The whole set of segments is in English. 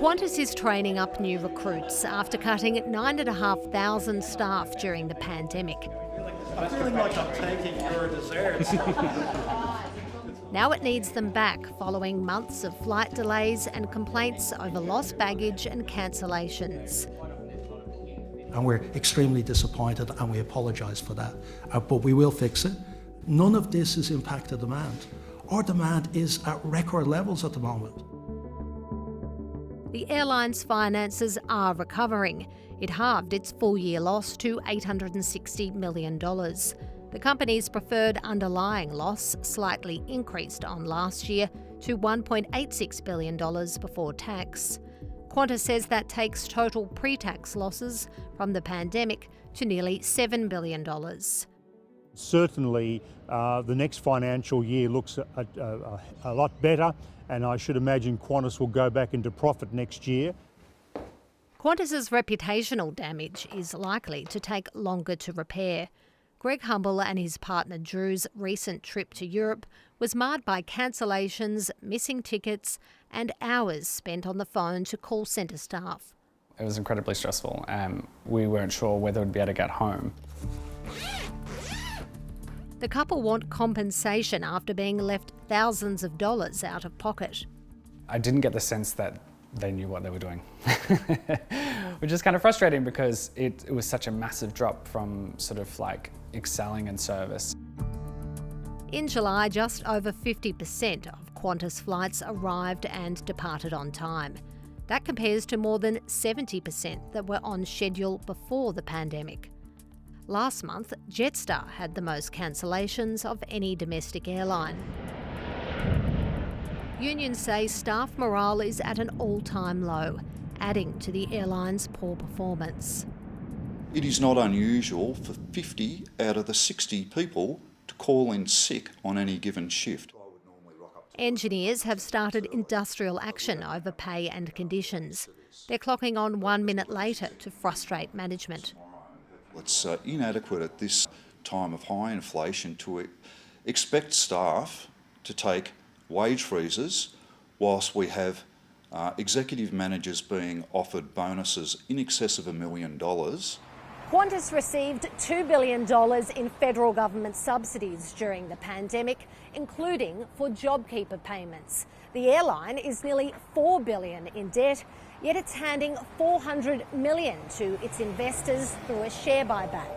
Qantas is training up new recruits after cutting 9,500 staff during the pandemic. I'm feeling like I'm taking your desserts. Now it needs them back following months of flight delays and complaints over lost baggage and cancellations. And we're extremely disappointed and we apologise for that. But we will fix it. None of this has impacted demand. Our demand is at record levels at the moment. The airline's finances are recovering. It halved its full-year loss to $860 million. The company's preferred underlying loss slightly increased on last year to $1.86 billion before tax. Qantas says that takes total pre-tax losses from the pandemic to nearly $7 billion. Certainly, the next financial year looks a lot better, and I should imagine Qantas will go back into profit next year. Qantas's reputational damage is likely to take longer to repair. Greg Humble and his partner Drew's recent trip to Europe was marred by cancellations, missing tickets, and hours spent on the phone to call centre staff. It was incredibly stressful. We weren't sure whether we'd be able to get home. The couple want compensation after being left thousands of dollars out of pocket. I didn't get the sense that they knew what they were doing, which is kind of frustrating because it was such a massive drop from sort of like excelling in service. In July, just over 50% of Qantas flights arrived and departed on time. That compares to more than 70% that were on schedule before the pandemic. Last month, Jetstar had the most cancellations of any domestic airline. Unions say staff morale is at an all-time low, adding to the airline's poor performance. It is not unusual for 50 out of the 60 people to call in sick on any given shift. Engineers have started industrial action over pay and conditions. They're clocking on 1 minute later to frustrate management. It's inadequate at this time of high inflation to expect staff to take wage freezes whilst we have executive managers being offered bonuses in excess of $1 million. Qantas received $2 billion in federal government subsidies during the pandemic, including for JobKeeper payments. The airline is nearly $4 billion in debt, yet it's handing $400 million to its investors through a share buyback.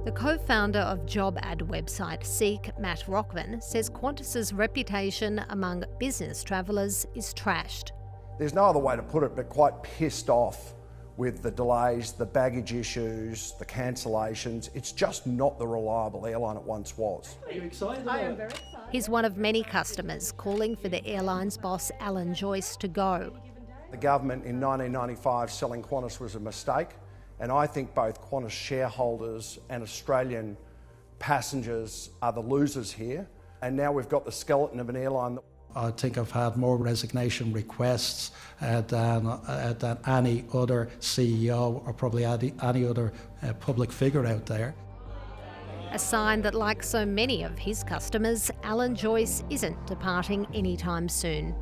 The co-founder of job ad website Seek, Matt Rockman, says Qantas's reputation among business travellers is trashed. There's no other way to put it but quite pissed off with the delays, the baggage issues, the cancellations. It's just not the reliable airline it once was. Are you excited? I am very excited. He's one of many customers calling for the airline's boss Alan Joyce to go. The government in 1995 selling Qantas was a mistake, and I think both Qantas shareholders and Australian passengers are the losers here. And now we've got the skeleton of an airline that I think I've had more resignation requests than any other CEO or probably any other public figure out there. A sign that, like so many of his customers, Alan Joyce isn't departing anytime soon.